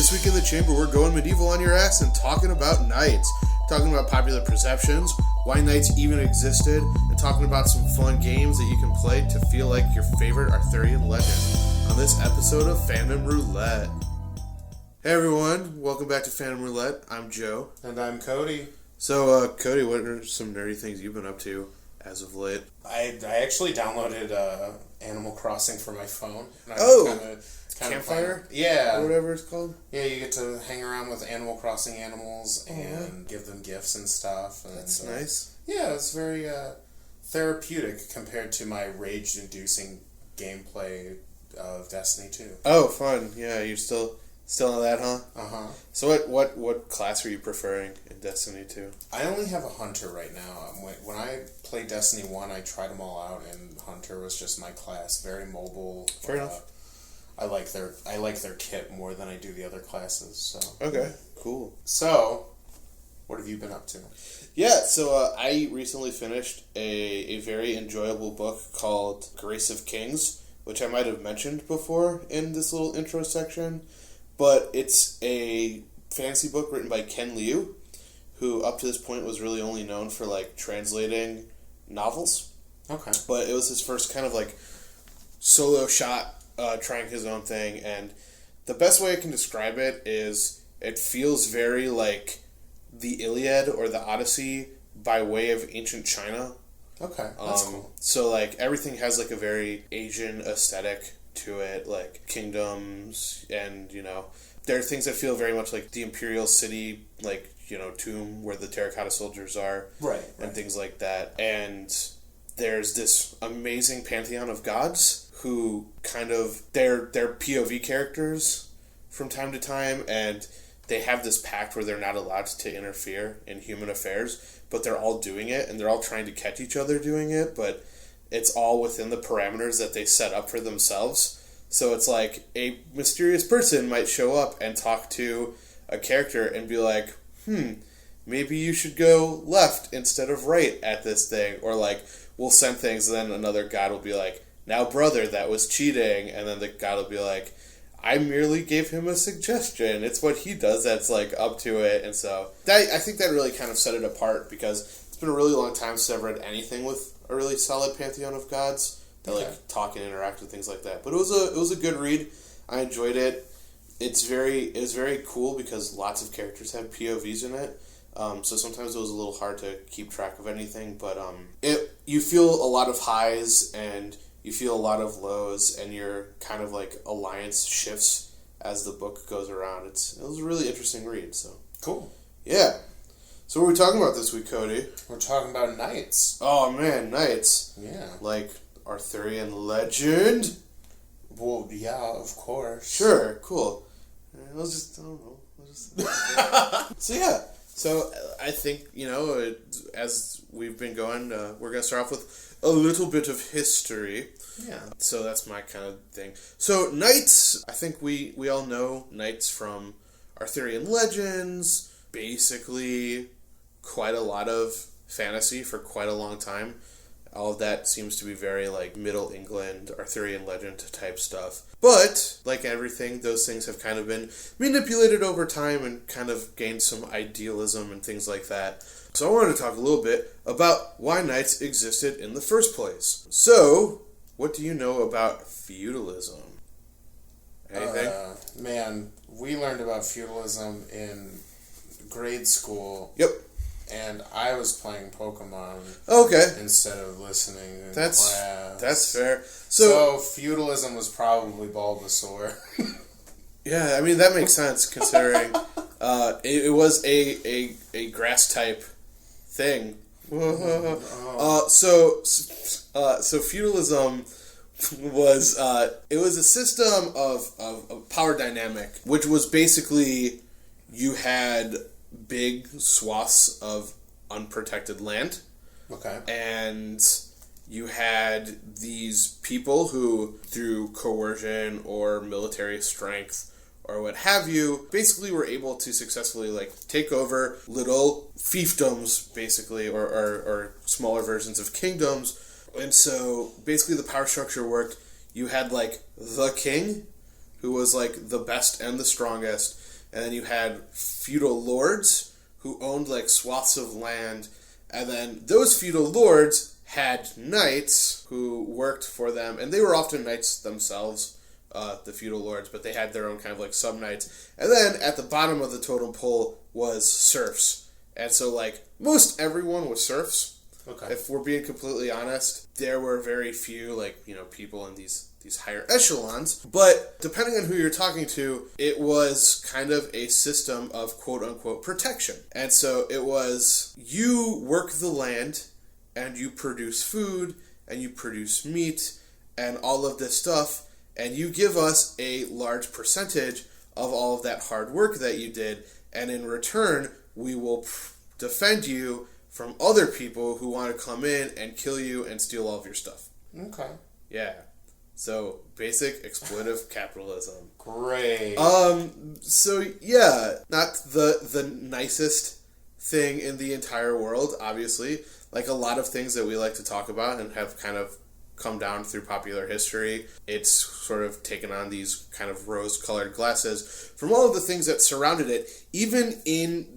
This week in the Chamber, we're going medieval on your ass and talking about knights. Talking about popular perceptions, why knights even existed, and talking about some fun games that you can play to feel like your favorite Arthurian legend on this episode of Fandom Roulette. Hey everyone, welcome back to Fandom Roulette. I'm Joe. And I'm Cody. So, Cody, what are some nerdy things you've been up to as of late? I actually downloaded Animal Crossing for my phone. Campfire? Yeah. Or whatever it's called? Yeah, you get to hang around with Animal Crossing animals and give them gifts and stuff. And, that's nice. Yeah, it's very therapeutic compared to my rage-inducing gameplay of Destiny 2. Oh, fun. Yeah, you're still on that, huh? Uh-huh. So what class are you preferring in Destiny 2? I only have a Hunter right now. When I played Destiny 1, I tried them all out, and Hunter was just my class. Very mobile. Fair enough. I like their kit more than I do the other classes. So okay, cool. So, what have you been up to? Yeah, so I recently finished a very enjoyable book called Grace of Kings, which I might have mentioned before in this little intro section, but it's a fantasy book written by Ken Liu, who up to this point was really only known for translating novels. Okay. But it was his first kind of solo shot trying his own thing, and the best way I can describe it is it feels very like the Iliad or the Odyssey by way of ancient China. Okay, that's cool. So everything has a very Asian aesthetic to it, like kingdoms, and there are things that feel very much like the Imperial City, tomb where the terracotta soldiers are, right, and things like that. And there's this amazing pantheon of gods who they're POV characters from time to time, and they have this pact where they're not allowed to interfere in human affairs, but they're all doing it, and they're all trying to catch each other doing it, but it's all within the parameters that they set up for themselves. So it's like a mysterious person might show up and talk to a character and be like, maybe you should go left instead of right at this thing, or we'll send things, and then another god will be like, now brother, that was cheating, and then the god will be like, I merely gave him a suggestion. It's what he does that's up to it. And so I think that really kind of set it apart, because it's been a really long time since I've read anything with a really solid pantheon of gods that talk and interact with things like that. But it was a good read. I enjoyed it. It's very cool because lots of characters have POVs in it. So sometimes it was a little hard to keep track of anything, but you feel a lot of highs and you feel a lot of lows, and your kind of alliance shifts as the book goes around. It was a really interesting read. So cool. Yeah. So what are we talking about this week, Cody? We're talking about knights. Oh man, knights. Yeah. Arthurian legend. Well, yeah, of course. Sure. Cool. So yeah. So I think, as we've been going, we're going to start off with a little bit of history. Yeah. So that's my kind of thing. So knights, I think we all know knights from Arthurian legends, basically quite a lot of fantasy for quite a long time. All of that seems to be very Middle England, Arthurian legend type stuff. But, like everything, those things have kind of been manipulated over time and kind of gained some idealism and things like that. So I wanted to talk a little bit about why knights existed in the first place. So, what do you know about feudalism? Anything? Man, we learned about feudalism in grade school. Yep. And I was playing Pokemon. Okay. Instead of listening in class. That's fair. So feudalism was probably Bulbasaur. Yeah, I mean that makes sense considering it was a grass type thing. So feudalism was it was a system of power dynamic, which was basically you had big swaths of unprotected land. Okay. And you had these people who, through coercion or military strength or what have you, basically were able to successfully take over little fiefdoms, basically, or smaller versions of kingdoms. And so basically the power structure worked. You had the king, who was like the best and the strongest, and then you had feudal lords who owned like swaths of land, and then those feudal lords had knights who worked for them, and they were often knights themselves, the feudal lords, but they had their own kind of like sub-knights. And then at the bottom of the totem pole was serfs. And so like most everyone was serfs. Okay. If we're being completely honest, there were very few like, people in these higher echelons. But depending on who you're talking to, it was kind of a system of quote-unquote protection. And so it was, you work the land, and you produce food, and you produce meat, and all of this stuff, and you give us a large percentage of all of that hard work that you did, and in return, we will defend you from other people who want to come in and kill you and steal all of your stuff. Okay. Yeah. So, basic exploitive capitalism. Great. So, yeah, not the nicest thing in the entire world, obviously. Like a lot of things that we like to talk about and have kind of come down through popular history, it's sort of taken on these kind of rose-colored glasses from all of the things that surrounded it, even in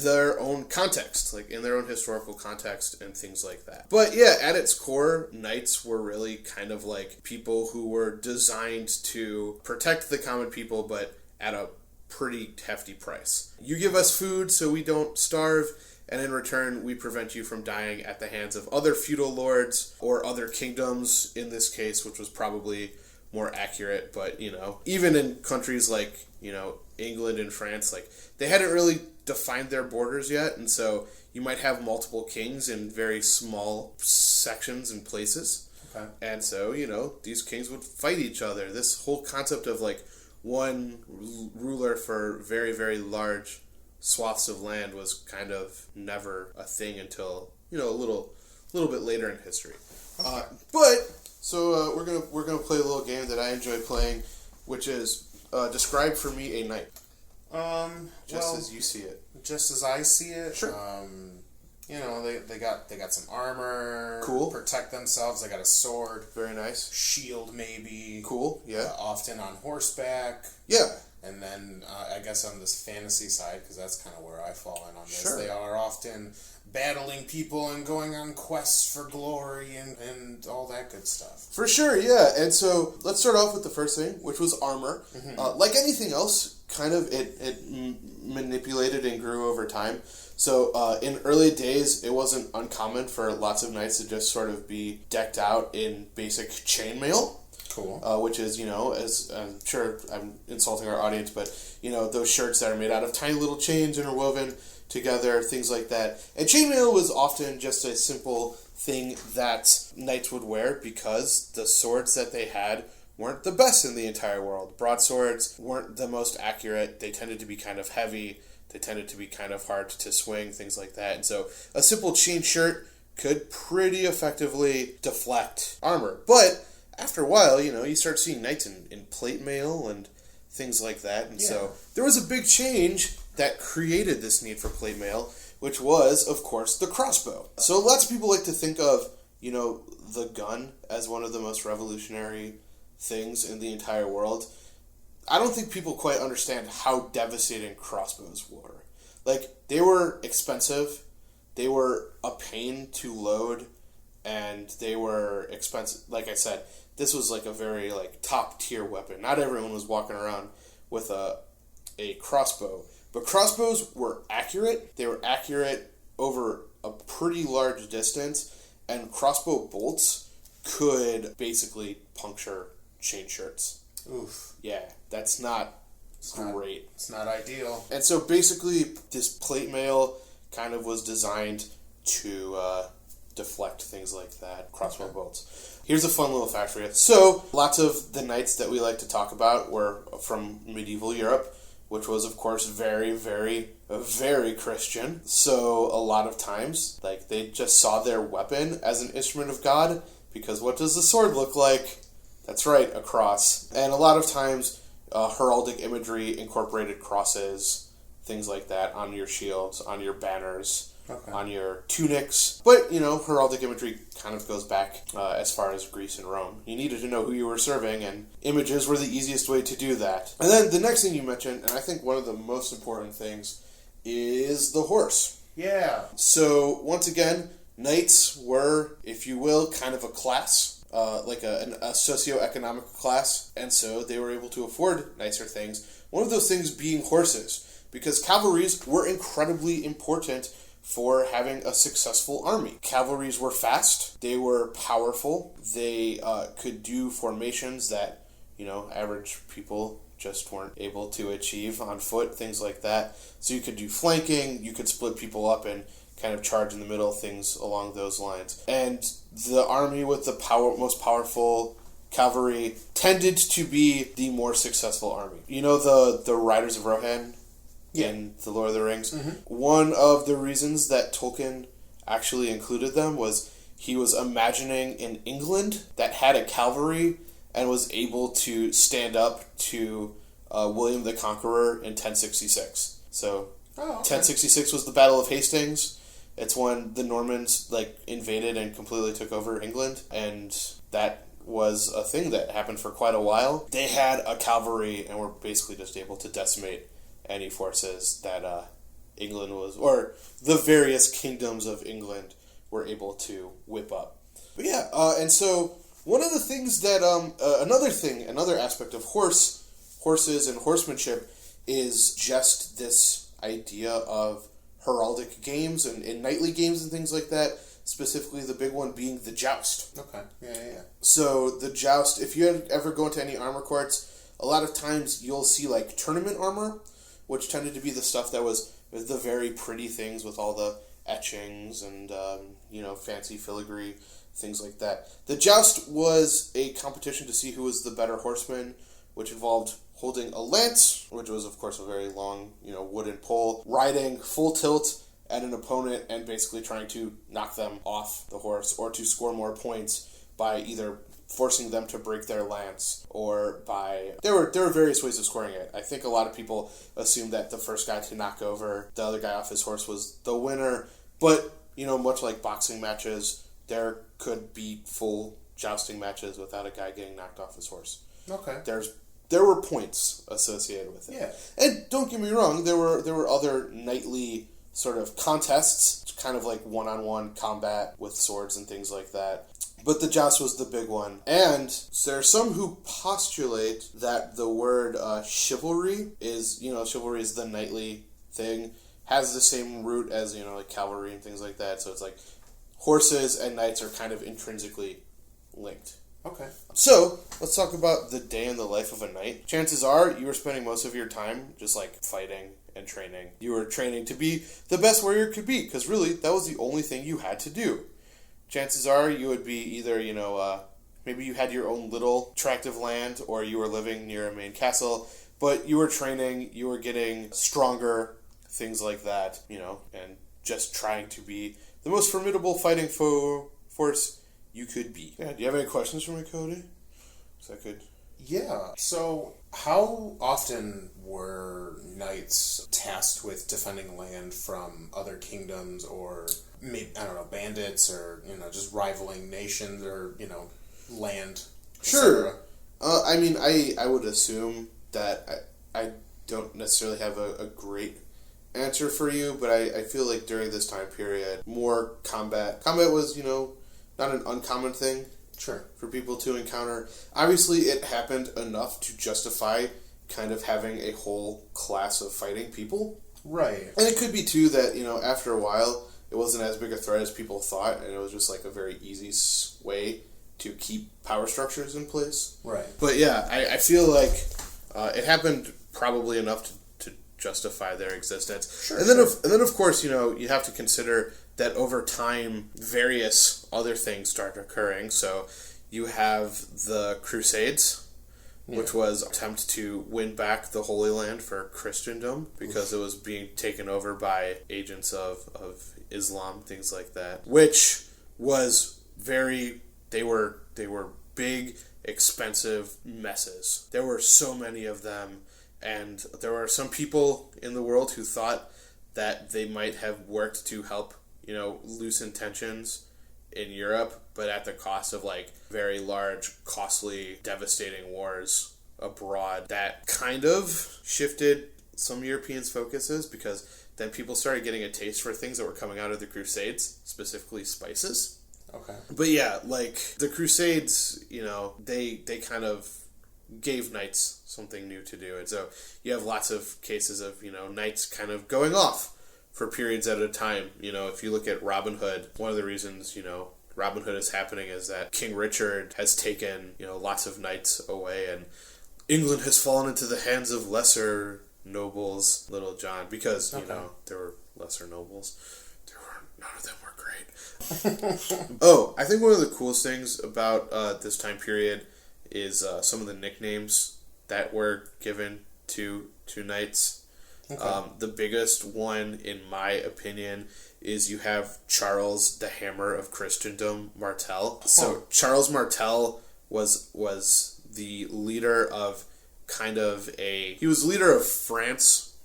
their own context, like in their own historical context and things like that. But yeah, at its core, knights were really kind of like people who were designed to protect the common people, but at a pretty hefty price. You give us food so we don't starve, and in return, we prevent you from dying at the hands of other feudal lords or other kingdoms, in this case, which was probably more accurate. But, even in countries like, England and France, like, they hadn't really defined their borders yet, and so you might have multiple kings in very small sections and places. Okay. And so, these kings would fight each other. This whole concept of, like, one ruler for very, very large swaths of land was kind of never a thing until a little bit later in history. Okay. We're gonna play a little game that I enjoy playing, which is describe for me a knight. As you see it. Just as I see it. Sure. They got some armor. Cool. Protect themselves. They got a sword. Very nice. Shield maybe. Cool. Yeah. Often on horseback. Yeah. And then I guess on this fantasy side, because that's kind of where I fall in on this, sure. They are often battling people and going on quests for glory and all that good stuff. For sure, yeah. And so let's start off with the first thing, which was armor. Mm-hmm. Like anything else, kind of it manipulated and grew over time. So in early days, it wasn't uncommon for lots of knights to just sort of be decked out in basic chainmail. Cool. Which is, as I'm sure I'm insulting our audience, but, those shirts that are made out of tiny little chains interwoven together, things like that. And chainmail was often just a simple thing that knights would wear because the swords that they had weren't the best in the entire world. Broadswords weren't the most accurate. They tended to be kind of heavy. They tended to be kind of hard to swing, things like that. And so a simple chain shirt could pretty effectively deflect armor. But after a while, you start seeing knights in plate mail and things like that. And so there was a big change that created this need for plate mail, which was, of course, the crossbow. So lots of people like to think of, the gun as one of the most revolutionary things in the entire world. I don't think people quite understand how devastating crossbows were. Like, they were expensive, they were a pain to load, and they were expensive. Like I said, this was like a very top tier weapon. Not everyone was walking around with a crossbow. But crossbows were accurate. They were accurate over a pretty large distance, and crossbow bolts could basically puncture chain shirts. Oof. Yeah, that's not great. It's not ideal. And so basically, this plate mail kind of was designed to deflect things like that, crossbow bolts. Here's a fun little fact for you. So, lots of the knights that we like to talk about were from medieval Europe, which was, of course, very, very, very Christian. So, a lot of times, they just saw their weapon as an instrument of God, because what does the sword look like? That's right, a cross. And a lot of times, heraldic imagery incorporated crosses, things like that, on your shields, on your banners, on your tunics. But, heraldic imagery kind of goes back as far as Greece and Rome. You needed to know who you were serving, and images were the easiest way to do that. And then the next thing you mentioned, and I think one of the most important things, is the horse. Yeah. So, once again, knights were, if you will, kind of a class, like a socioeconomic class, and so they were able to afford nicer things. One of those things being horses, because cavalries were incredibly important for having a successful army. Cavalries were fast, they were powerful, they could do formations that, average people just weren't able to achieve on foot, things like that. So you could do flanking, you could split people up and kind of charge in the middle, things along those lines. And the army with the most powerful cavalry tended to be the more successful army. The Riders of Rohan in The Lord of the Rings? Mm-hmm. One of the reasons that Tolkien actually included them was he was imagining an England that had a cavalry and was able to stand up to William the Conqueror in 1066. So, 1066 was the Battle of Hastings. It's when the Normans invaded and completely took over England, and that was a thing that happened for quite a while. They had a cavalry and were basically just able to decimate any forces that England was, or the various kingdoms of England were able to whip up. But yeah, and so one of the things that, another aspect of horses and horsemanship is just this idea of heraldic games and knightly games and things like that, specifically the big one being the Joust. Okay, yeah. So the Joust, if you ever go into any armor courts, a lot of times you'll see tournament armor, which tended to be the stuff that was the very pretty things with all the etchings and, fancy filigree, things like that. The Joust was a competition to see who was the better horseman, which involved holding a lance, which was, of course, a very long, wooden pole, riding full tilt at an opponent and basically trying to knock them off the horse or to score more points by either forcing them to break their lance or by... There were various ways of scoring it. I think a lot of people assumed that the first guy to knock over the other guy off his horse was the winner, but, much like boxing matches, there could be full jousting matches without a guy getting knocked off his horse. Okay. There were points associated with it. Yeah. And don't get me wrong, there were other knightly sort of contests, kind of like one-on-one combat with swords and things like that. But the Joust was the big one. And there are some who postulate that the word chivalry is the knightly thing, has the same root as, cavalry and things like that. So it's like horses and knights are kind of intrinsically linked. Okay. So, let's talk about the day in the life of a knight. Chances are you were spending most of your time just fighting and training. You were training to be the best warrior could be, because really, that was the only thing you had to do. Chances are you would be either, maybe you had your own little tract of land, or you were living near a main castle, but you were training, you were getting stronger, things like that, and just trying to be the most formidable fighting force you could be. Yeah, do you have any questions for me, Cody? Yeah. So, how often were knights tasked with defending land from other kingdoms or, maybe, bandits or, just rivaling nations or, land? Sure. I would assume that I don't necessarily have a great answer for you, but I feel like during this time period, more combat was, not an uncommon thing. Sure. For people to encounter. Obviously, it happened enough to justify kind of having a whole class of fighting people. Right. And it could be, too, that, after a while, it wasn't as big a threat as people thought, and it was just, a very easy way to keep power structures in place. Right. But, yeah, I feel like it happened probably enough to justify their existence. Sure. And then, of course, you have to consider that over time, various other things start occurring. So you have the Crusades, which was an attempt to win back the Holy Land for Christendom because it was being taken over by agents of Islam, things like that, which was they were big, expensive messes. There were so many of them, and there were some people in the world who thought that they might have worked to help, loosen tensions in Europe, but at the cost of like very large, costly, devastating wars abroad that kind of shifted some Europeans' focuses, because then people started getting a taste for things that were coming out of the Crusades, specifically spices. Okay. But yeah, like the Crusades, they kind of gave knights something new to do. And so you have lots of cases of, knights kind of going off for periods at a time. If you look at Robin Hood, one of the reasons, Robin Hood is happening is that King Richard has taken, lots of knights away, and England has fallen into the hands of lesser nobles, Little John, because, there were lesser nobles. None of them were great. Oh, I think one of the coolest things about this time period is some of the nicknames that were given to knights. Okay. The biggest one, in my opinion, is you have Charles the Hammer of Christendom Martel. Oh. So Charles Martel was the leader of he was leader of France,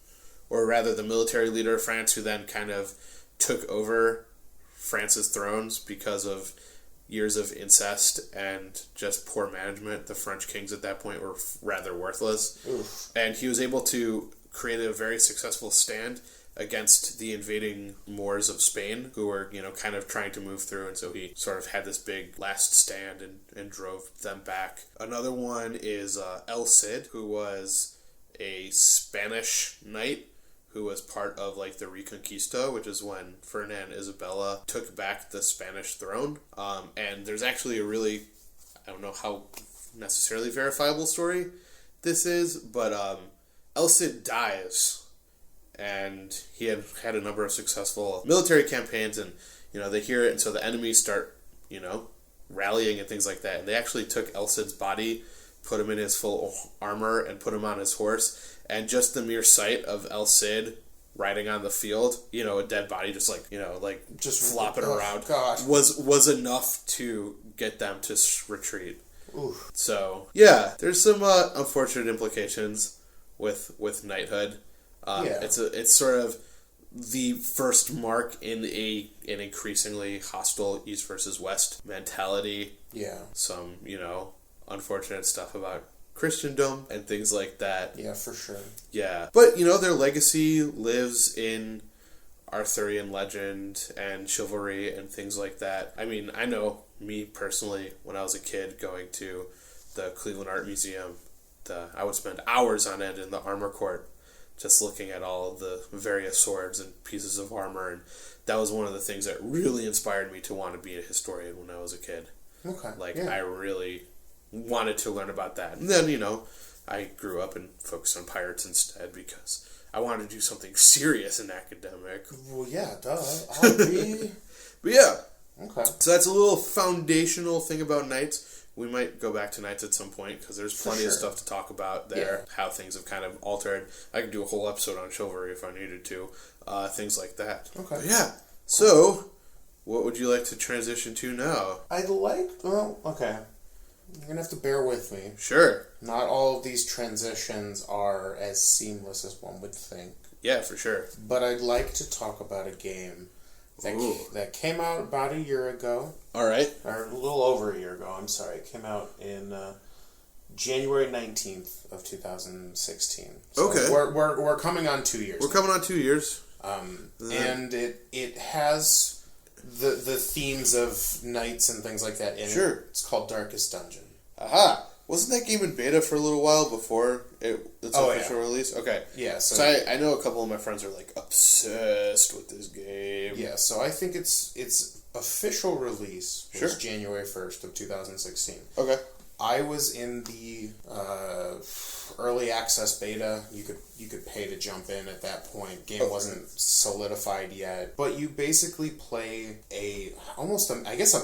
or rather the military leader of France, who then kind of took over France's thrones because of years of incest and just poor management. The French kings at that point were rather worthless. Oof. And he was able to create a very successful stand against the invading Moors of Spain, who were, kind of trying to move through, and so he sort of had this big last stand and drove them back. Another one is El Cid, who was a Spanish knight who was part of, like, the Reconquista, which is when Ferdinand and Isabella took back the Spanish throne. And there's actually a really, I don't know how necessarily verifiable story this is, but El Cid dies, and he had a number of successful military campaigns, and, they hear it, and so the enemies start, rallying and things like that, and they actually took El Cid's body, put him in his full armor, and put him on his horse, and just the mere sight of El Cid riding on the field, a dead body just just flopping around, was enough to get them to retreat. Oof. So, yeah, there's some unfortunate implications with knighthood. It's sort of the first mark in an increasingly hostile East versus West mentality. Yeah. Some, unfortunate stuff about Christendom and things like that. Yeah, for sure. Yeah. But, their legacy lives in Arthurian legend and chivalry and things like that. I mean, I know me personally, when I was a kid going to the Cleveland Art Museum, I would spend hours on end in the armor court just looking at all of the various swords and pieces of armor, and that was one of the things that really inspired me to want to be a historian when I was a kid. Okay. I really wanted to learn about that. And then, I grew up and focused on pirates instead because I wanted to do something serious and academic. Well, yeah, duh. I'll be... But yeah. Okay. So that's a little foundational thing about knights. We might go back to knights at some point, because there's plenty of stuff to talk about there, how things have kind of altered. I could do a whole episode on chivalry if I needed to, things like that. Okay. But yeah. Cool. So, what would you like to transition to now? Okay. You're going to have to bear with me. Sure. Not all of these transitions are as seamless as one would think. Yeah, for sure. But I'd like to talk about a game that came out about a year ago. All right. Or a little over a year ago, I'm sorry. It came out in January 19th of 2016. So okay. We're coming on 2 years. We're coming on 2 years. And it has the themes of knights and things like that in it. Sure. It's called Darkest Dungeon. Aha! Wasn't that game in beta for a little while before its official release? Okay. Yeah. So I know a couple of my friends are obsessed with this game. Yeah. So I think its official release was January 1st of 2016. Okay. I was in the early access beta. You could pay to jump in at that point. Game wasn't solidified yet, but you basically play a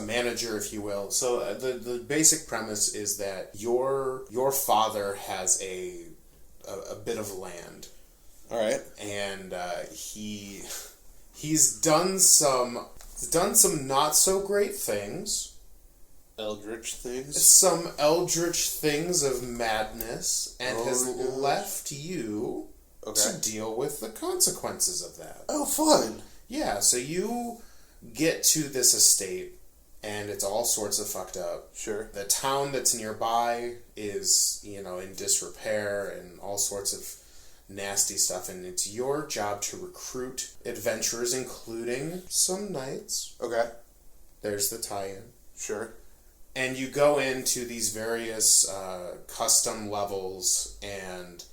manager, if you will. So the basic premise is that your father has a bit of land. All right, and he's done some not so great things. Eldritch things? Some eldritch things of madness, and has left you to deal with the consequences of that. Oh, fun. Yeah, so you get to this estate, and it's all sorts of fucked up. Sure. The town that's nearby is, in disrepair and all sorts of nasty stuff, and it's your job to recruit adventurers, including some knights. Okay. There's the tie-in. Sure. And you go into these various custom levels and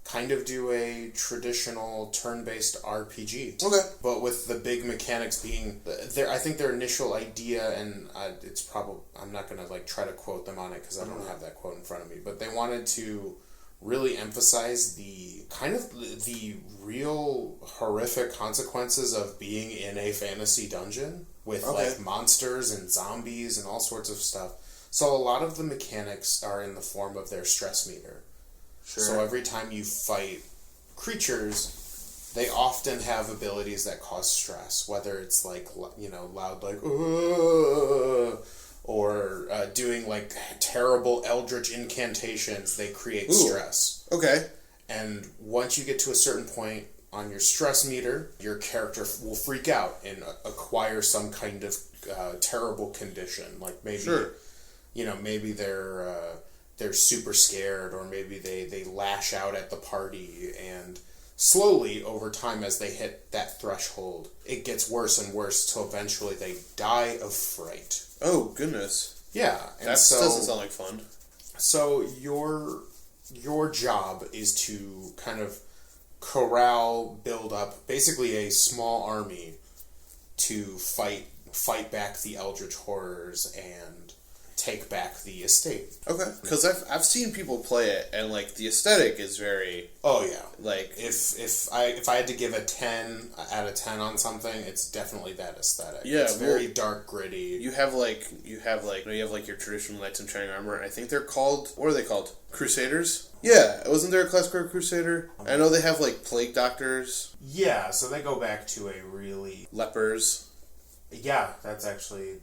kind of do a traditional turn-based RPG. Okay. But with the big mechanics being I think their initial idea, and it's probably, I'm not going to try to quote them on it because I don't have that quote in front of me, but they wanted to really emphasize the real horrific consequences of being in a fantasy dungeon with monsters and zombies and all sorts of stuff. So a lot of the mechanics are in the form of their stress meter. Sure. So every time you fight creatures, they often have abilities that cause stress, whether it's loud or doing terrible eldritch incantations. They create stress. Okay. And once you get to a certain point on your stress meter, your character will freak out and acquire some kind of terrible condition. Maybe they're super scared, or maybe they lash out at the party, and slowly over time as they hit that threshold, it gets worse and worse till eventually they die of fright. Oh, goodness. Yeah. That doesn't sound like fun. So your job is to kind of build up basically a small army to fight back the eldritch horrors and take back the estate. Okay, because I've seen people play it, and the aesthetic is very. Oh yeah, if I had to give a 10 out of 10 on something, it's definitely that aesthetic. Yeah, it's very dark, gritty. You have your traditional knights in shining armor. And I think they're called. What are they called? Crusaders. Yeah, wasn't there a class called Crusader? I know they have plague doctors. Yeah, so they go back to a really lepers. Yeah, that's actually.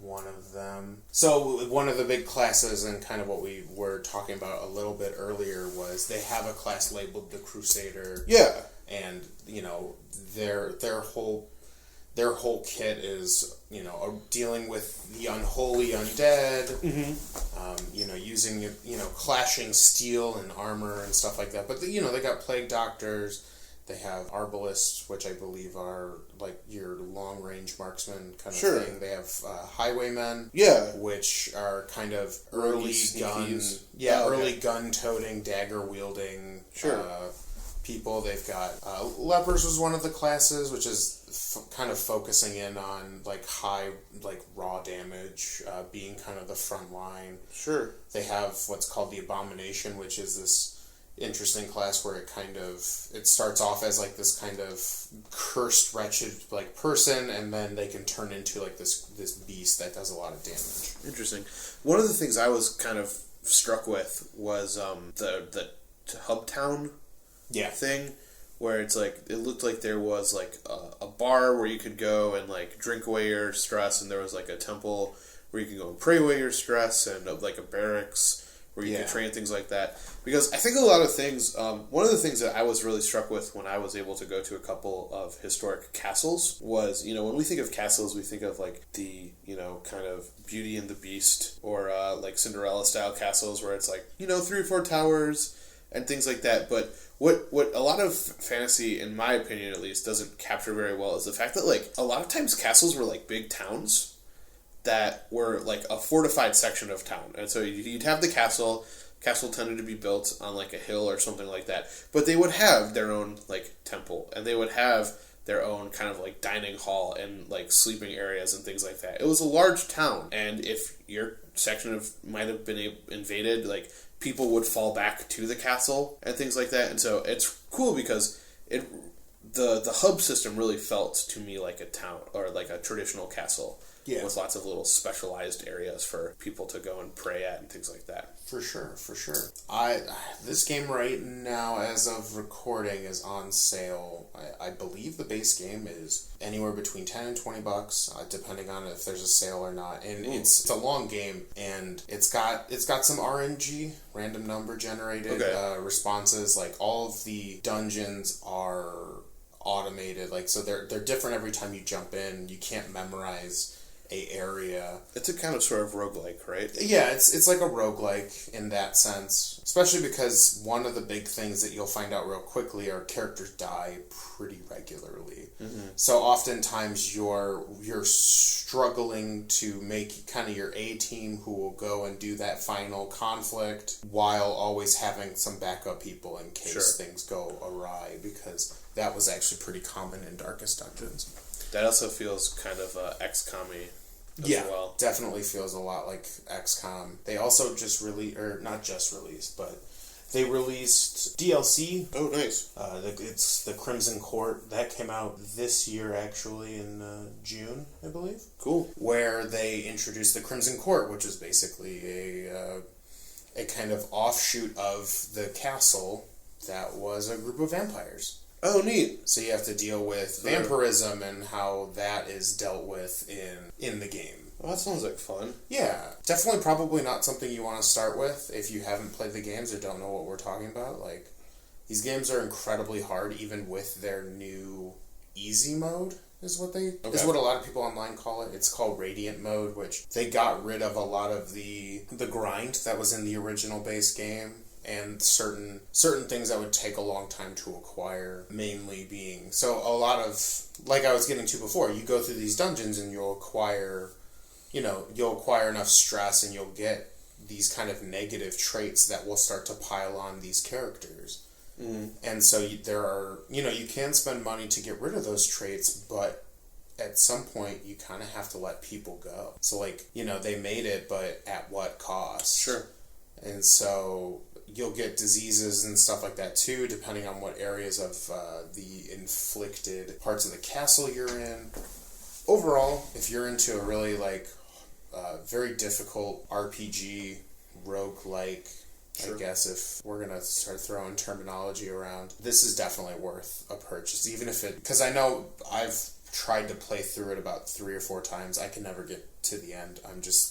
One of them. So one of the big classes, and kind of what we were talking about a little bit earlier, was they have a class labeled the Crusader. Yeah. And their whole kit is dealing with the unholy undead. Mm-hmm. Using clashing steel and armor and stuff like that. But they got plague doctors. They have arbalists, which I believe are your long-range marksman kind of thing. They have highwaymen, which are kind of early gun-toting, dagger-wielding people. They've got lepers was one of the classes, which is kind of focusing in on high raw damage, being kind of the front line. Sure. They have what's called the Abomination, which is this interesting class where it starts off as this kind of cursed, wretched person, and then they can turn into this beast that does a lot of damage. Interesting. One of the things I was kind of struck with was the hub town thing, where it's it looked like there was a bar where you could go and drink away your stress, and there was a temple where you could go and pray away your stress, and a barracks where you could train, things like that. Because I think a lot of things, one of the things that I was really struck with when I was able to go to a couple of historic castles was, when we think of castles, we think of the, kind of Beauty and the Beast, or Cinderella style castles where it's 3 or 4 towers and things like that. But what a lot of fantasy, in my opinion at least, doesn't capture very well is the fact that a lot of times castles were big towns that were a fortified section of town. And so you'd have the castle. Castle tended to be built on a hill or something like that. But they would have their own temple, and they would have their own kind of dining hall and sleeping areas and things like that. It was a large town, and if your section might have been invaded, people would fall back to the castle and things like that. And so it's cool because the hub system really felt to me like a town or a traditional castle. Yeah. with lots of little specialized areas for people to go and pray at and things like that. For sure. This game right now, as of recording, is on sale. I believe the base game is anywhere between $10 and $20, depending on if there's a sale or not. And it's a long game, and it's got some RNG, random number generated responses. Like, all of the dungeons are automated, like, so they're different every time you jump in. You can't memorize a area. It's a kind of sort of roguelike, right? Yeah, it's like a roguelike in that sense, especially because one of the big things that you'll find out real quickly are characters die pretty regularly. So oftentimes you're struggling to make kind of your A team who will go and do that final conflict while always having some backup people in case things go awry, because that was actually pretty common in Darkest Dungeons. That also feels kind of XCOM-y as well. Definitely feels a lot like XCOM. They also just released, or not just released, but they released DLC. Oh, nice. It's the Crimson Court. That came out this year, actually, in June, I believe. Cool. Where they introduced the Crimson Court, which is basically a kind of offshoot of the castle that was a group of vampires. Oh, neat. So you have to deal with vampirism and how that is dealt with in the game. Well, that sounds like fun. Yeah. Definitely probably not something you want to start with if you haven't played the games or don't know what we're talking about. Like, these games are incredibly hard, even with their new easy mode, is what a lot of people online call it. It's called Radiant mode, which they got rid of a lot of the grind that was in the original base game, and certain things that would take a long time to acquire, mainly being... So a lot of, like I was getting to before, you go through these dungeons and you'll acquire enough stress and you'll get these kind of negative traits that will start to pile on these characters. And so you can spend money to get rid of those traits, but at some point you kind of have to let people go. So, like, they made it, but at what cost? Sure. And so you'll get diseases and stuff like that too, depending on what areas of the inflicted parts of the castle you're in. Overall, if you're into a really very difficult RPG, roguelike, I guess if we're going to start throwing terminology around, this is definitely worth a purchase, even if because I know I've tried to play through it about 3 or 4 times. I can never get to the end.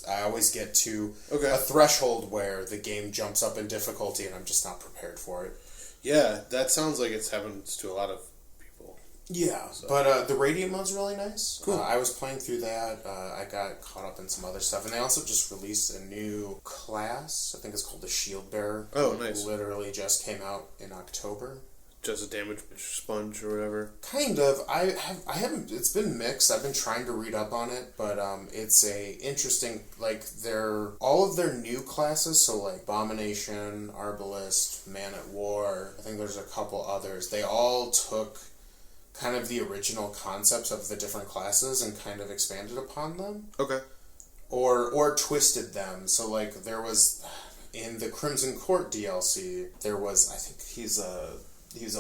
I always get to a threshold where the game jumps up in difficulty and I'm just not prepared for it. Yeah, that sounds like it's happened to a lot of people. Yeah, so. But the Radiant mode's really nice. Cool. I was playing through that. I got caught up in some other stuff. And they also just released a new class. I think it's called the Shield Bearer. Oh, nice. It literally just came out in October. Just a damage sponge or whatever? Kind of. I haven't... It's been mixed. I've been trying to read up on it, but it's a interesting... Like, all of their new classes, so like Abomination, Arbalist, Man at War, I think there's a couple others, they all took kind of the original concepts of the different classes and kind of expanded upon them. Okay. Or twisted them. So, like, there was... In the Crimson Court DLC, there was... I think he's a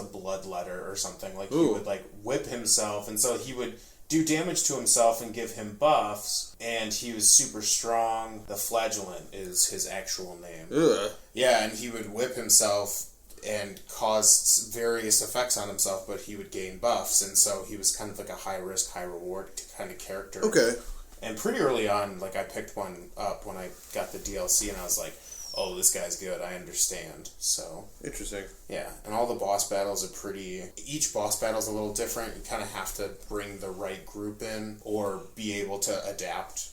bloodletter or something. Like, he would, like, whip himself, and so he would do damage to himself and give him buffs, and he was super strong. The Flagellant is his actual name. Ugh. Yeah, and he would whip himself and cause various effects on himself, but he would gain buffs, and so he was kind of like a high-risk, high-reward kind of character. Okay. And pretty early on, like, I picked one up when I got the DLC, and I was like, oh, this guy's good, I understand. So interesting. Yeah, and all the boss battles are pretty... Each boss battle's a little different. You kind of have to bring the right group in or be able to adapt.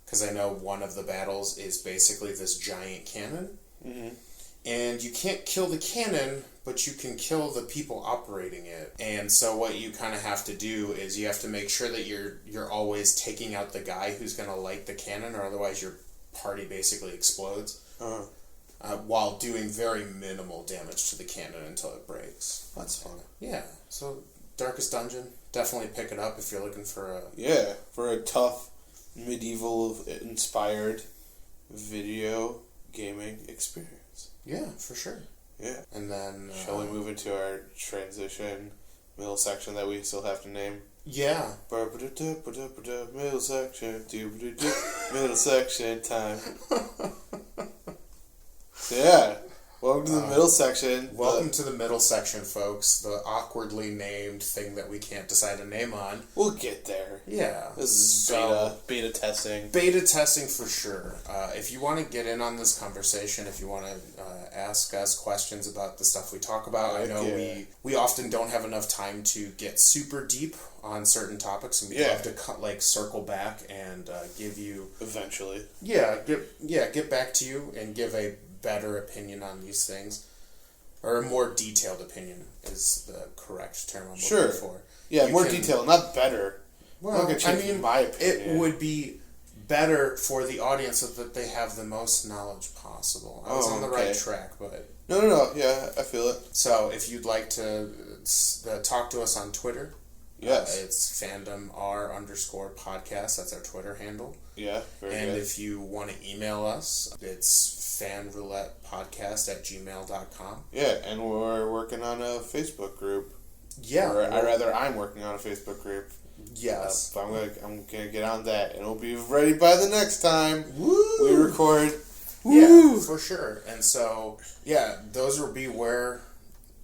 Because I know one of the battles is basically this giant cannon. Mm-hmm. And you can't kill the cannon, but you can kill the people operating it. And so what you kind of have to do is you have to make sure that you're always taking out the guy who's going to light the cannon, or otherwise your party basically explodes. While doing very minimal damage to the cannon until it breaks. That's fun. Yeah. So, Darkest Dungeon, definitely pick it up if you're looking for a... Yeah, for a tough, medieval-inspired video gaming experience. Yeah, for sure. Yeah. And then... shall we move into our transition middle section that we still have to name. Yeah. Middle section, middle section time. So yeah, welcome to the middle section. Welcome to the middle section, folks. The awkwardly named thing that we can't decide a name on. We'll get there. Yeah. This is beta testing. Beta testing for sure. If you want to get in on this conversation, if you want to ask us questions about the stuff we talk about, I know we often don't have enough time to get super deep on certain topics, and we have to circle back and give you eventually. Get back to you and give a better opinion on these things, or a more detailed opinion is the correct term I'm looking for. Yeah, more detailed, not better. Well, my opinion. It would be better for the audience so that they have the most knowledge possible. I was on the right track, but... No. Yeah, I feel it. So, if you'd like to talk to us on Twitter, yes, it's fandomr_podcast. That's our Twitter handle. Yeah, very and good. If you want to email us, it's fanroulettepodcast@gmail.com. Yeah, and we're working on a Facebook group. Yeah. I'm working on a Facebook group. Yes. I'm gonna get on that, and it'll be ready by the next time we record. Woo! Yeah, for sure. And so, those will be where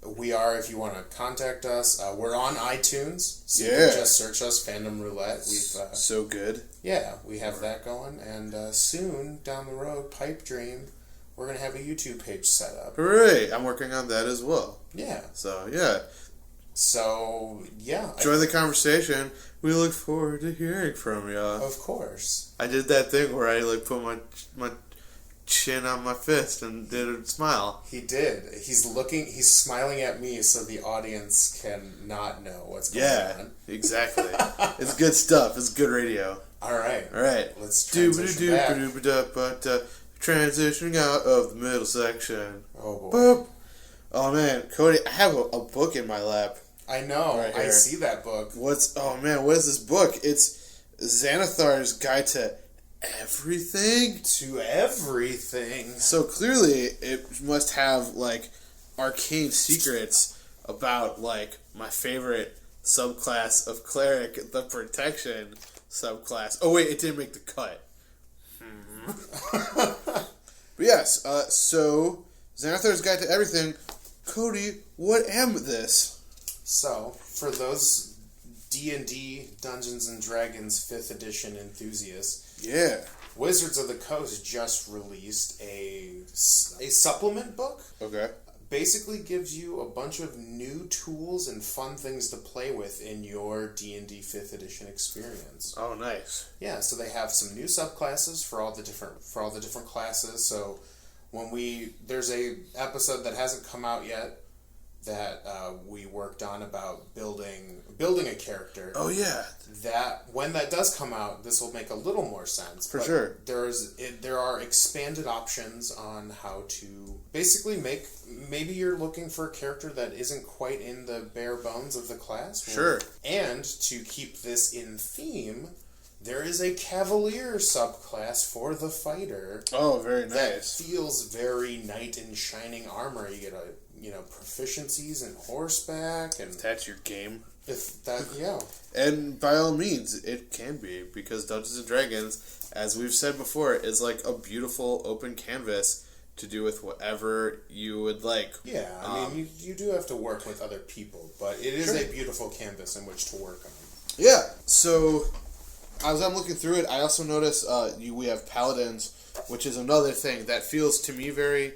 we are if you want to contact us. We're on iTunes, so you can just search us, Fandom Roulette. So good. Yeah, we have that going, and soon, down the road, Pipe Dream, we're going to have a YouTube page set up. Hooray! I'm working on that as well. Yeah. So, yeah. Join the conversation. We look forward to hearing from y'all. Of course. I did that thing where I put my chin on my fist and did a smile. He did. He's smiling at me so the audience can not know what's going on. Yeah, exactly. It's good stuff. It's good radio. All right. Let's transition back. Transitioning out of the middle section. Oh, boy. Boop. Oh, man. Cody, I have a book in my lap. I know. Right, I see that book. What is this book? It's Xanathar's Guide to Everything? To everything. So clearly it must have, arcane secrets about, my favorite subclass of Cleric, the Protection subclass. Oh, wait, it didn't make the cut. But yes, so Xanathar's Guide to Everything. Cody, what am this? So, for those D&D Dungeons & Dragons 5th edition enthusiasts, Wizards of the Coast just released a supplement book. Okay. Basically gives you a bunch of new tools and fun things to play with in your D&D 5th edition experience. Oh, nice. Yeah, so they have some new subclasses for all the different classes. So there's a episode that hasn't come out yet that we worked on about building a character. Oh yeah. That when that does come out, this will make a little more sense. For sure. There are expanded options on how to basically maybe you're looking for a character that isn't quite in the bare bones of the class. Sure. And to keep this in theme, there is a Cavalier subclass for the fighter. Oh, very nice. That feels very knight in shining armor. You get proficiencies in horseback, and if that's your game. And by all means, it can be, because Dungeons and Dragons, as we've said before, is like a beautiful open canvas to do with whatever you would like. Yeah, you do have to work with other people, but it is a beautiful canvas in which to work on. Yeah. So as I'm looking through it, I also notice we have Paladins, which is another thing that feels to me very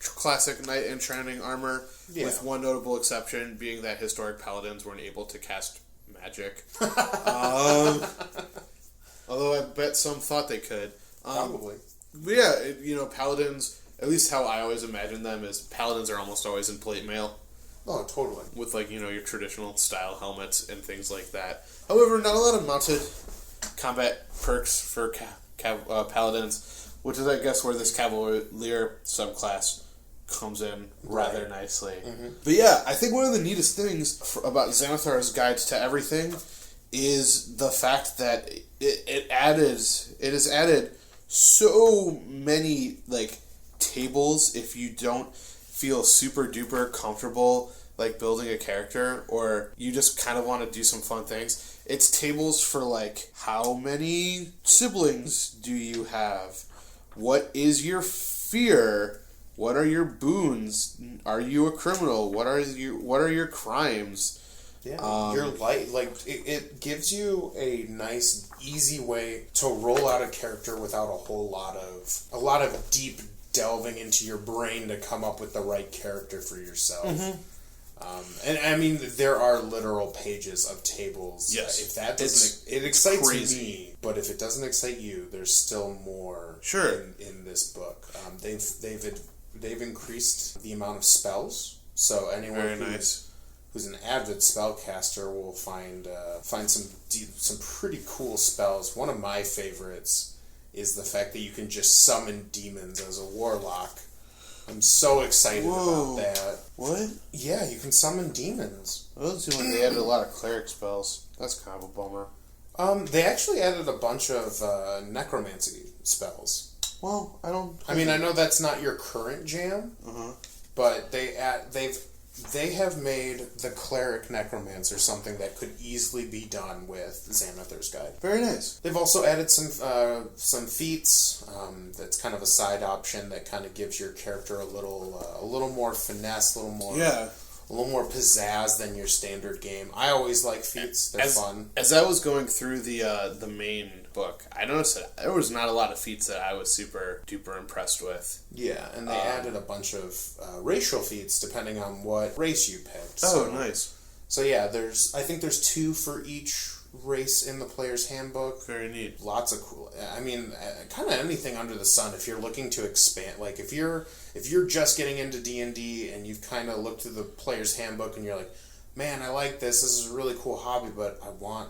classic knight in shining armor, with one notable exception being that historic Paladins weren't able to cast magic. Although I bet some thought they could. Probably. But yeah, Paladins, at least how I always imagine them, is Paladins are almost always in plate mail. Oh, totally. With your traditional style helmets and things like that. However, not a lot of mounted combat perks for Paladins, which is, I guess, where this Cavalier subclass comes in rather nicely. Mm-hmm. But yeah, I think one of the neatest things about Xanathar's Guide to Everything is the fact that it has added so many tables if you don't feel super duper comfortable like building a character, or you just kind of want to do some fun things, it's tables for like, how many siblings do you have? What is your fear? What are your boons? Are you a criminal? What are your crimes? Yeah, your life, like it gives you a nice, easy way to roll out a character without a lot of deep delving into your brain to come up with the right character for yourself. And I mean, there are literal pages of tables. Yes, if that doesn't, it excites me. But if it doesn't excite you, there's still more. Sure. In this book, they've increased the amount of spells. So anyone who's an avid spellcaster will find some pretty cool spells. One of my favorites is the fact that you can just summon demons as a warlock. I'm so excited about that. What? Yeah, you can summon demons. It doesn't seem like they added a lot of cleric spells. That's kind of a bummer. They actually added a bunch of necromancy spells. Well, I mean, I know that's not your current jam, but they have made the cleric necromancer something that could easily be done with Xanathar's Guide. Very nice. They've also added some feats. That's kind of a side option that kind of gives your character a little more finesse, a little more pizzazz than your standard game. I always like feats; they're fun. As I was going through the main book, I noticed that there was not a lot of feats that I was super duper impressed with. Yeah, and they added a bunch of racial feats depending on what race you picked. Nice. So yeah, I think there's 2 for each race in the player's handbook. Very neat. Lots of cool. I mean, kind of anything under the sun. If you're looking to expand, like if you're just getting into D&D and you've kind of looked through the player's handbook and you're like, man, I like this. This is a really cool hobby, but I want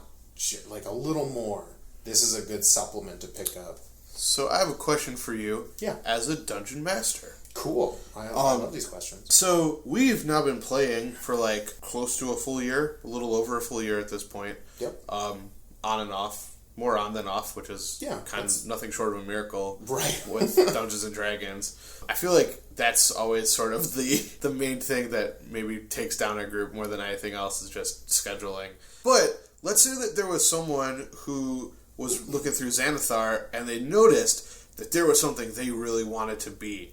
like a little more. This is a good supplement to pick up. So I have a question for you. Yeah. As a dungeon master. Cool. I love these questions. So we've now been playing for like close to a full year, a little over a full year at this point. Yep. On and off, more on than off, which is kind of nothing short of a miracle. Right. With Dungeons and Dragons. I feel like that's always sort of the main thing that maybe takes down a group more than anything else is just scheduling. But let's say that there was someone who was looking through Xanathar and they noticed that there was something they really wanted to be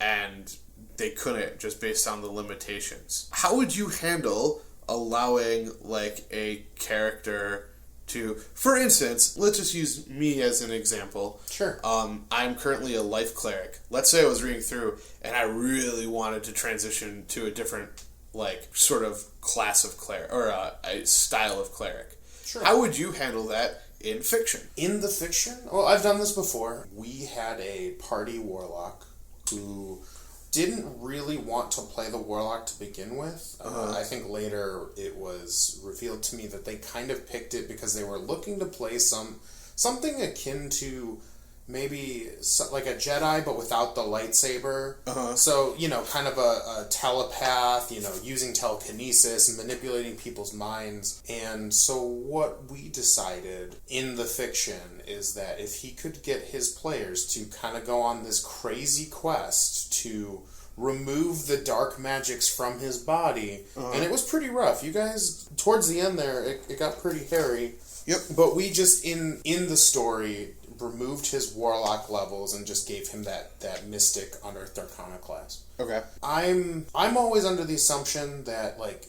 and they couldn't just based on the limitations. How would you handle allowing like a character to, for instance, let's just use me as an example. Sure. I'm currently a life cleric. Let's say I was reading through and I really wanted to transition to a different like sort of class of cleric or a style of cleric. Sure. How would you handle that in fiction? In the fiction? Well, I've done this before. We had a party warlock who didn't really want to play the warlock to begin with. I think later it was revealed to me that they kind of picked it because they were looking to play something akin to maybe like a Jedi, but without the lightsaber. So, kind of a telepath, using telekinesis and manipulating people's minds. And so what we decided in the fiction is that if he could get his players to kind of go on this crazy quest to remove the dark magics from his body, and it was pretty rough. You guys, towards the end there, it got pretty hairy. Yep. But we just, in the story, removed his warlock levels and just gave him that mystic unearthed arcana class. Okay. I'm always under the assumption that like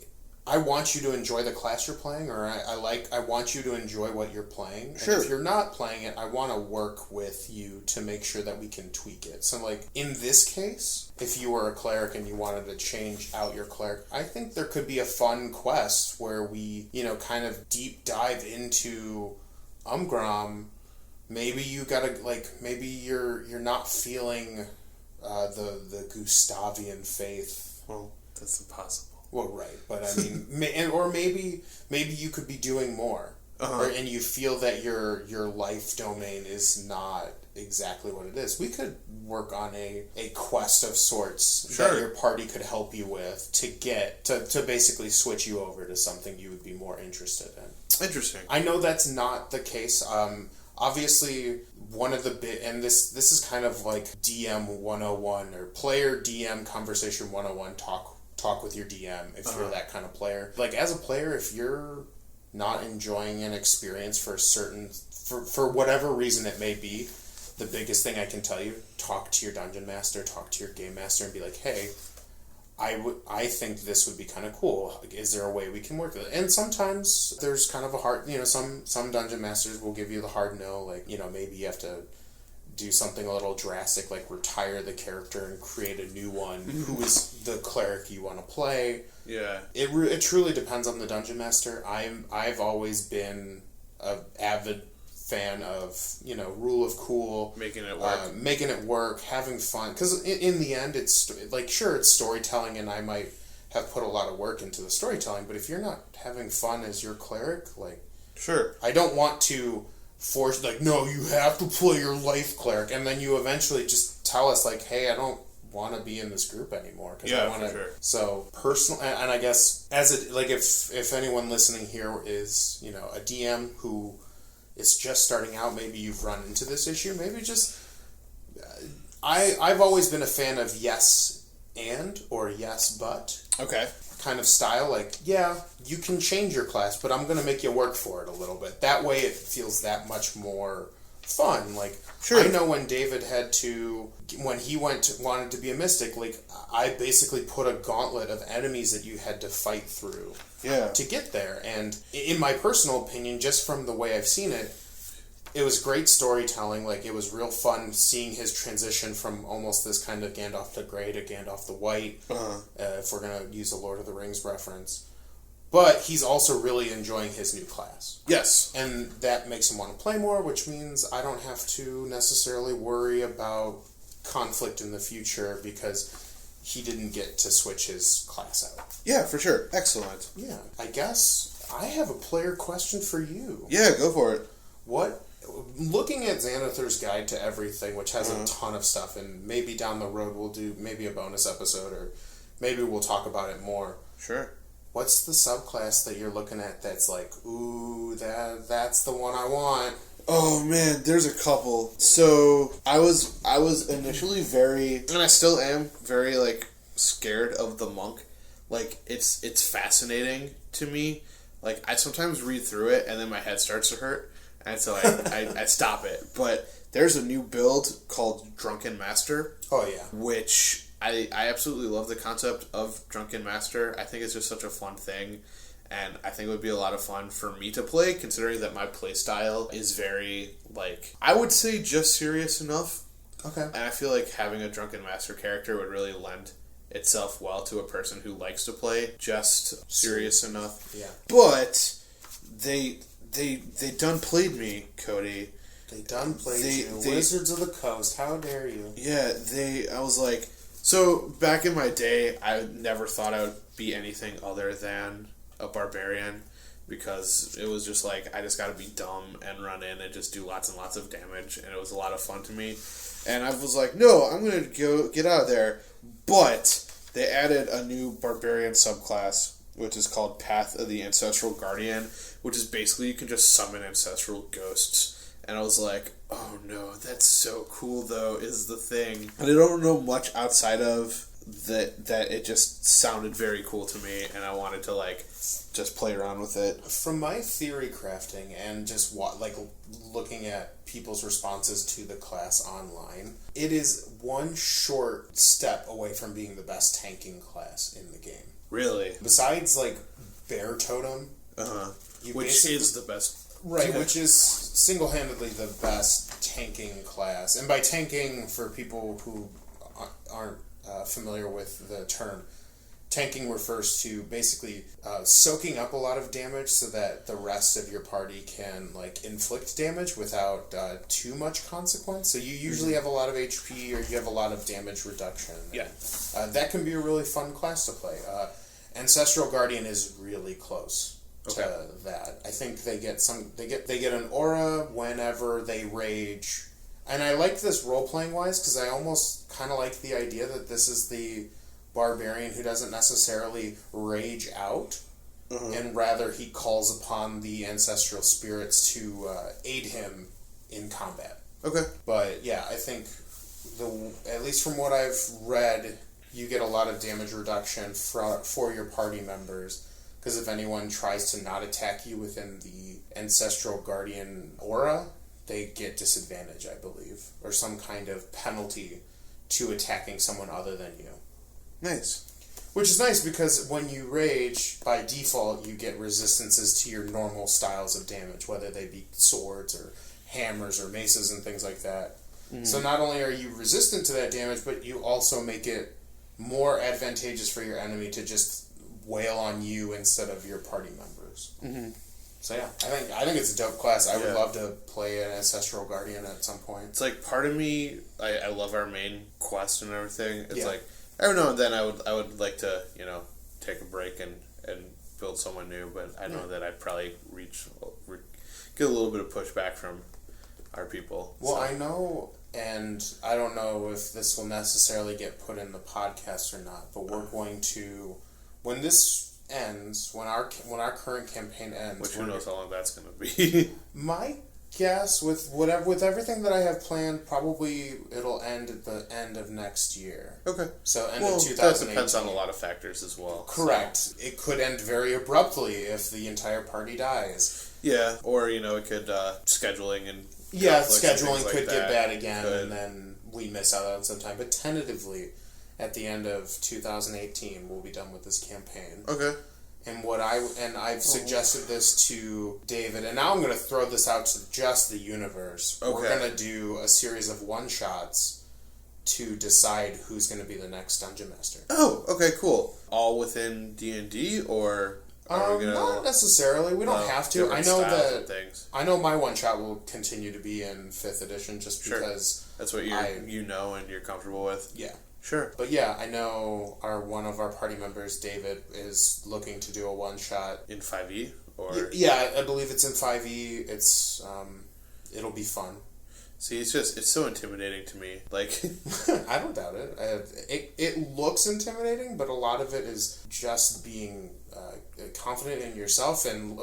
I want you to enjoy the class you're playing, or I want you to enjoy what you're playing. Sure. And if you're not playing it, I want to work with you to make sure that we can tweak it. So like in this case, if you were a cleric and you wanted to change out your cleric, I think there could be a fun quest where we, kind of deep dive into Umgrom. Maybe you gotta maybe you're not feeling the Gustavian faith. Well, that's impossible. Well, right, but I mean, or maybe you could be doing more, and you feel that your life domain is not exactly what it is. We could work on a quest of sorts that your party could help you with to get to basically switch you over to something you would be more interested in. Interesting. I know that's not the case. Obviously, one of the and this is kind of like DM 101 or player DM conversation 101 talk talk with your DM if you're that kind of player. Like, as a player, if you're not enjoying an experience for whatever reason it may be, the biggest thing I can tell you, talk to your dungeon master, talk to your game master, and be like, hey, I think this would be kind of cool. Is there a way we can work with it? And sometimes there's kind of a hard, some dungeon masters will give you the hard no, like, maybe you have to do something a little drastic, like retire the character and create a new one who is the cleric you want to play. Yeah. It truly depends on the dungeon master. I've always been an avid fan of, rule of cool. Making it work, having fun. Because in the end, it's, like, sure, it's storytelling, and I might have put a lot of work into the storytelling, but if you're not having fun as your cleric, like... Sure. I don't want to force, like, no, you have to play your life cleric, and then you eventually just tell us, like, hey, I don't want to be in this group anymore. Yeah, I want to. Sure. So, personal, and I guess, if anyone listening here is, a DM who... it's just starting out, maybe you've run into this issue, maybe just... I've always been a fan of yes and, or yes but. Okay. Kind of style, like, yeah, you can change your class, but I'm going to make you work for it a little bit. That way it feels that much more fun. Like, sure. I know when David when he wanted to be a mystic, like, I basically put a gauntlet of enemies that you had to fight through. Yeah. To get there. And in my personal opinion, just from the way I've seen it, it was great storytelling. Like, it was real fun seeing his transition from almost this kind of Gandalf the Grey to Gandalf the White, if we're going to use a Lord of the Rings reference. But he's also really enjoying his new class. Yes. And that makes him want to play more, which means I don't have to necessarily worry about conflict in the future because he didn't get to switch his class out. Yeah, for sure. Excellent. Yeah. I guess I have a player question for you. Yeah, go for it. Looking at Xanathar's Guide to Everything, which has a ton of stuff, and maybe down the road we'll do maybe a bonus episode, or maybe we'll talk about it more. Sure. What's the subclass that you're looking at that's like, ooh, that's the one I want? Oh man, there's a couple. So I was initially very, and I still am very, like, scared of the monk. Like, it's fascinating to me. Like, I sometimes read through it and then my head starts to hurt, and so I stop it. But there's a new build called Drunken Master. Oh yeah. Which I absolutely love the concept of Drunken Master. I think it's just such a fun thing. And I think it would be a lot of fun for me to play, considering that my play style is very, like, I would say just serious enough. Okay. And I feel like having a Drunken Master character would really lend itself well to a person who likes to play just serious enough. Yeah. But they done played me, Cody. They done played you. Wizards of the Coast, how dare you? Yeah, I was like, so back in my day, I never thought I would be anything other than a barbarian, because it was just like, I just gotta be dumb and run in and just do lots and lots of damage, and it was a lot of fun to me. And I was like, no, I'm gonna go get out of there. But they added a new barbarian subclass, which is called Path of the Ancestor Guardian, which is basically you can just summon ancestral ghosts. And I was like, oh no, that's so cool though, is the thing. And I don't know much outside of that it just sounded very cool to me, and I wanted to, like, just play around with it. From my theory crafting and just looking at people's responses to the class online, it is one short step away from being the best tanking class in the game. Really? Besides, like, Bear Totem. Which is the best. Right, which is single-handedly the best tanking class. And by tanking, for people who aren't familiar with the term, tanking refers to basically soaking up a lot of damage so that the rest of your party can, like, inflict damage without too much consequence. So you usually have a lot of HP, or you have a lot of damage reduction. Yeah. And, that can be a really fun class to play. Ancestral Guardian is really close to that. I think they get an aura whenever they rage. And I like this role-playing wise, because I almost kind of like the idea that this is the barbarian who doesn't necessarily rage out, and rather he calls upon the ancestral spirits to aid him in combat. Okay. But yeah, I think at least from what I've read you get a lot of damage reduction for your party members, because if anyone tries to not attack you within the Ancestral Guardian aura, they get disadvantage, I believe, or some kind of penalty to attacking someone other than you. Nice. Which is nice, because when you rage, by default, you get resistances to your normal styles of damage, whether they be swords or hammers or maces and things like that. Mm-hmm. So not only are you resistant to that damage, but you also make it more advantageous for your enemy to just wail on you instead of your party members. Mm-hmm. So yeah, I think it's a dope class. I would love to play an Ancestral Guardian at some point. It's like, part of me, I love our main quest and everything. It's like, every now and then I would like to, take a break and build someone new, but I know that I'd probably get a little bit of pushback from our people. Well, so. I know, and I don't know if this will necessarily get put in the podcast or not, but we're going to, when this ends, when our current campaign ends, which who knows how long that's going to be. My guess, with everything that I have planned, probably it'll end at the end of next year. Okay. So end of 2018. That depends on a lot of factors as well. Correct. So. It could end very abruptly if the entire party dies. Yeah, or it could scheduling and scheduling could get bad again, and then we miss out on some time. But tentatively, at the end of 2018, we'll be done with this campaign. Okay. And I've suggested this to David, and now I'm going to throw this out to just the universe. Okay. We're going to do a series of one-shots to decide who's going to be the next Dungeon Master. Oh, okay, cool. All within D&D, or are we gonna, not necessarily. We don't have to. I know my one-shot will continue to be in 5th edition just because... That's what and you're comfortable with? Yeah. Sure. But yeah, I know one of our party members, David, is looking to do a one-shot. In 5e? Or yeah, I believe it's in 5e. It's, it'll be fun. See, it's so intimidating to me. Like, I don't doubt it. It looks intimidating, but a lot of it is just being confident in yourself and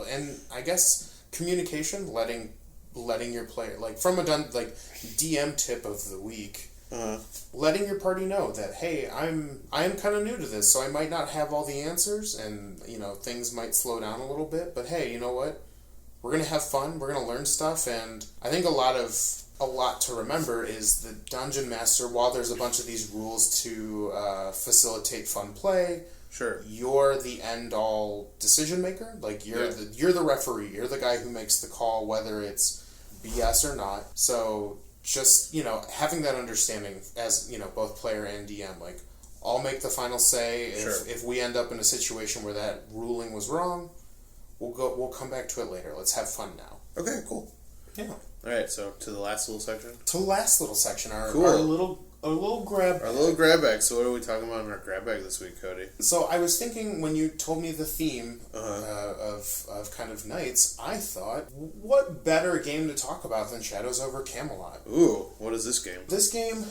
I guess communication, letting your player, like, from DM tip of the week. Uh-huh. Letting your party know that, hey, I am kind of new to this, so I might not have all the answers, and things might slow down a little bit. But hey, you know what? We're gonna have fun. We're gonna learn stuff, and I think a lot to remember is the Dungeon Master. While there's a bunch of these rules to facilitate fun play, sure, you're the end-all decision maker. Like you're the referee. You're the guy who makes the call, whether it's BS or not. So. Just, having that understanding as, both player and DM, like, I'll make the final say. If we end up in a situation where that ruling was wrong, we'll come back to it later. Let's have fun now. Okay, cool. Yeah. All right, so to the last little section? To the last little section, our little grab bag. Our little grab bag. So what are we talking about in our grab bag this week, Cody? So I was thinking, when you told me the theme of kind of Knights, I thought, what better game to talk about than Shadows over Camelot? Ooh, what is this game? This game,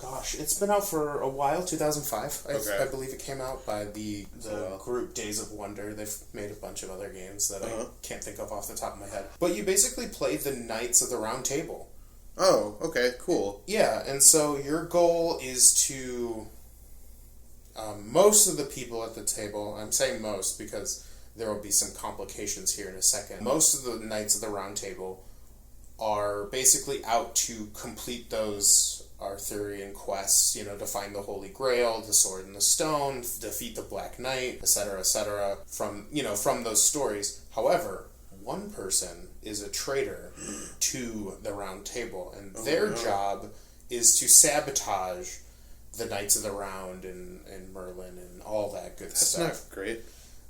gosh, it's been out for a while, 2005. I believe it came out by the group Days of Wonder. They've made a bunch of other games that I can't think of off the top of my head. But you basically play the Knights of the Round Table. Oh, okay, cool. Yeah, and so your goal is to... most of the people at the table, I'm saying most because there will be some complications here in a second. Most of the Knights of the Round Table are basically out to complete those Arthurian quests, to find the Holy Grail, the Sword and the Stone, defeat the Black Knight, etc., from those stories. However, one person is a traitor to the Round Table, and their job is to sabotage the Knights of the Round and Merlin and all that good stuff. That's not great.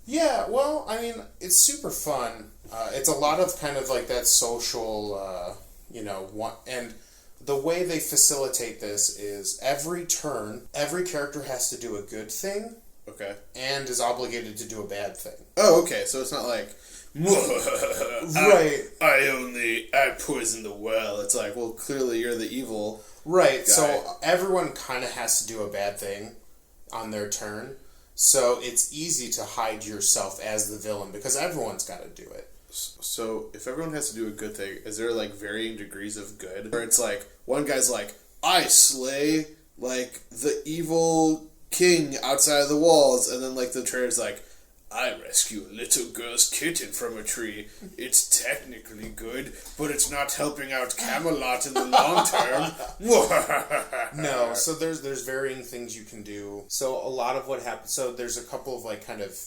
Yeah, well, I mean, it's super fun. It's a lot of kind of like that social, and the way they facilitate this is every turn, every character has to do a good thing. Okay. And is obligated to do a bad thing. Oh, okay, so it's not like... right. I poisoned the well. It's like, well, clearly you're the evil right. guy. So everyone kind of has to do a bad thing on their turn. So it's easy to hide yourself as the villain because everyone's got to do it. So if everyone has to do a good thing, is there like varying degrees of good? Or it's like one guy's like, I slay like the evil king outside of the walls, and then like the trader's like, I rescue a little girl's kitten from a tree. It's technically good, but it's not helping out Camelot in the long term. No, so there's varying things you can do. So a lot of what happens, so there's a couple of like kind of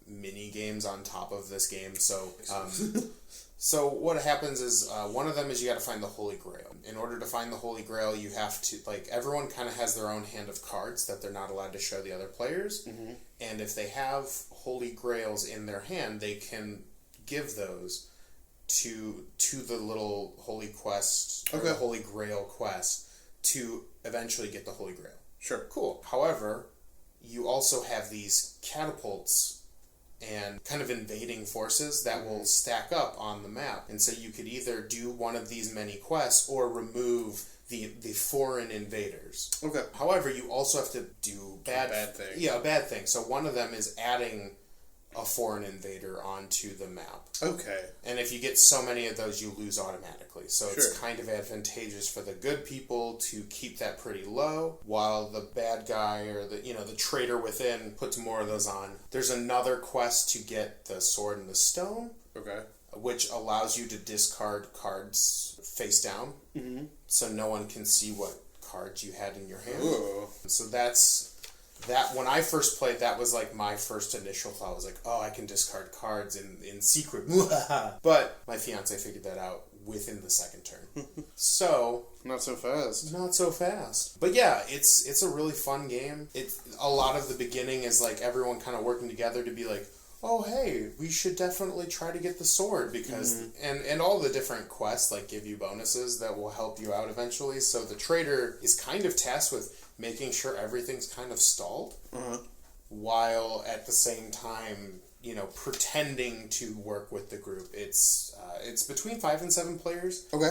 mini games on top of this game. So what happens is one of them is you got to find the Holy Grail. In order to find the Holy Grail, you have to, like, everyone kind of has their own hand of cards that they're not allowed to show the other players. Mm-hmm. And if they have Holy Grails in their hand, they can give those to the little Holy Quest, or the Holy Grail quest, to eventually get the Holy Grail. Sure. Cool. However, you also have these catapults and kind of invading forces that will stack up on the map. And so you could either do one of these many quests or remove the foreign invaders. Okay. However, you also have to do a bad thing. Yeah, a bad thing. So one of them is adding a foreign invader onto the map. Okay. And if you get so many of those, you lose automatically. So it's kind of advantageous for the good people to keep that pretty low, while the bad guy or the traitor within puts more of those on. There's another quest to get the sword and the stone. Okay. Which allows you to discard cards face down. Mm-hmm. So no one can see what cards you had in your hand. Ooh. So that's... That, when I first played, that was like my first initial thought. I was like, oh, I can discard cards in secret. But my fiance figured that out within the second turn. So... Not so fast. But yeah, it's a really fun game. A lot of the beginning is like everyone kind of working together to be like, oh, hey, we should definitely try to get the sword because... And all the different quests like give you bonuses that will help you out eventually. So the trader is kind of tasked with making sure everything's kind of stalled, while at the same time, pretending to work with the group. It's between 5 and 7 players. Okay.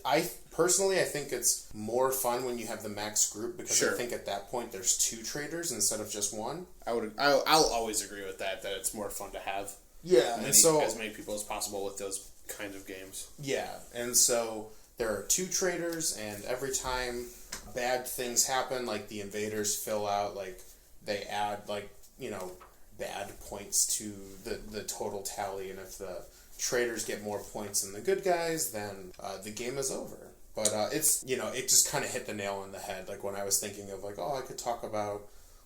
I think it's more fun when you have the max group because I think at that point there's 2 traders instead of just one. I'll always agree with that it's more fun to have. Yeah, as many people as possible with those kinds of games. Yeah, and so there are 2 traders, and every time bad things happen, like the invaders fill out, like they add bad points to the total tally, and if the traders get more points than the good guys, then the game is over. But it's it just kind of hit the nail on the head. Like when I was thinking of like, oh, I could talk about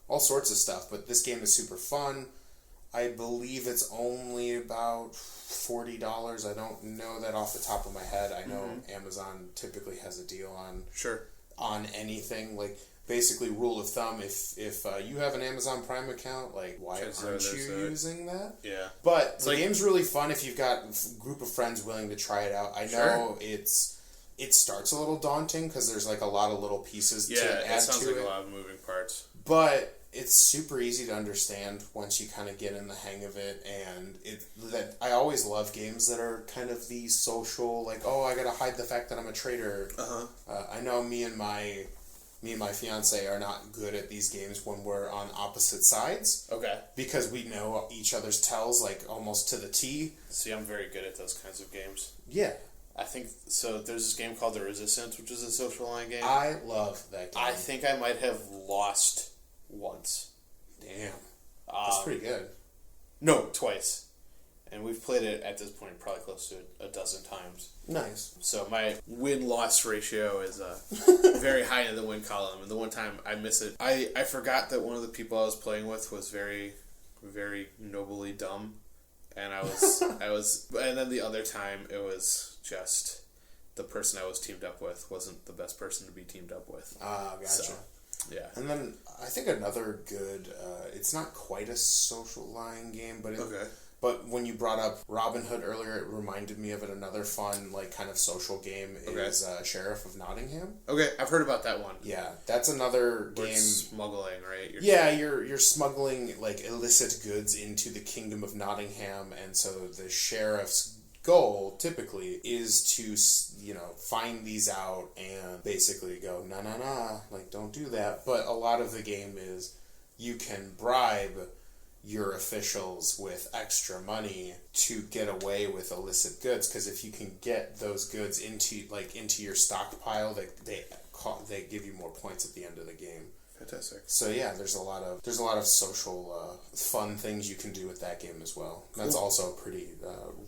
all sorts of stuff, but this game is super fun. I believe it's only about $40. I don't know that off the top of my head. I know Amazon typically has a deal on anything. Like basically, rule of thumb: if you have an Amazon Prime account, like why aren't you using that? Yeah. But the game's really fun if you've got a group of friends willing to try it out. I know it starts a little daunting because there's like a lot of little pieces to add to it. Yeah, it sounds like a lot of moving parts. But it's super easy to understand once you kind of get in the hang of it, and I always love games that are kind of the social, like, oh, I gotta hide the fact that I'm a traitor. I know me and my fiance are not good at these games when we're on opposite sides. Okay. Because we know each other's tells, like, almost to the T. See, I'm very good at those kinds of games. Yeah. I think, so there's this game called The Resistance, which is a social line game. I love that game. I think I might have lost once. Damn. That's pretty good. No, twice. And we've played it at this point probably close to a dozen times. Nice. So my win-loss ratio is very high in the win column. And the one time I miss it, I forgot that one of the people I was playing with was very, very nobly dumb. And I was, and then the other time it was just the person I was teamed up with wasn't the best person to be teamed up with. Gotcha. So, yeah. And then I think another good, it's not quite a social line game, but But when you brought up Robin Hood earlier, it reminded me of another fun, like, kind of social game is Sheriff of Nottingham. Okay, I've heard about that one. Yeah, that's another game. It's smuggling, right? You're smuggling, like, illicit goods into the Kingdom of Nottingham, and so the sheriff's goal, typically, is to, find these out and basically go, nah, like, don't do that. But a lot of the game is you can bribe your officials with extra money to get away with illicit goods, because if you can get those goods into your stockpile, they give you more points at the end of the game. Fantastic. So yeah, there's a lot of social fun things you can do with that game as well. Cool. That's also a pretty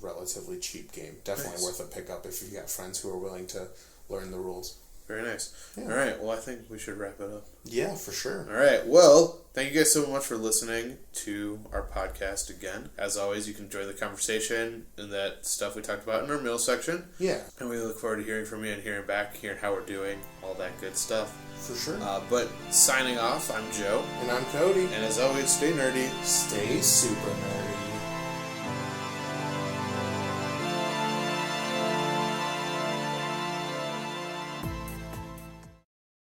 relatively cheap game. Definitely worth a pickup if you've got friends who are willing to learn the rules. Very nice. Yeah. All right. Well, I think we should wrap it up. Yeah, for sure. All right. Well, thank you guys so much for listening to our podcast again. As always, you can enjoy the conversation and that stuff we talked about in our mail section. Yeah. And we look forward to hearing from you and hearing how we're doing, all that good stuff. For sure. But signing off, I'm Joe. And I'm Cody. And as always, stay nerdy. Stay super nerdy.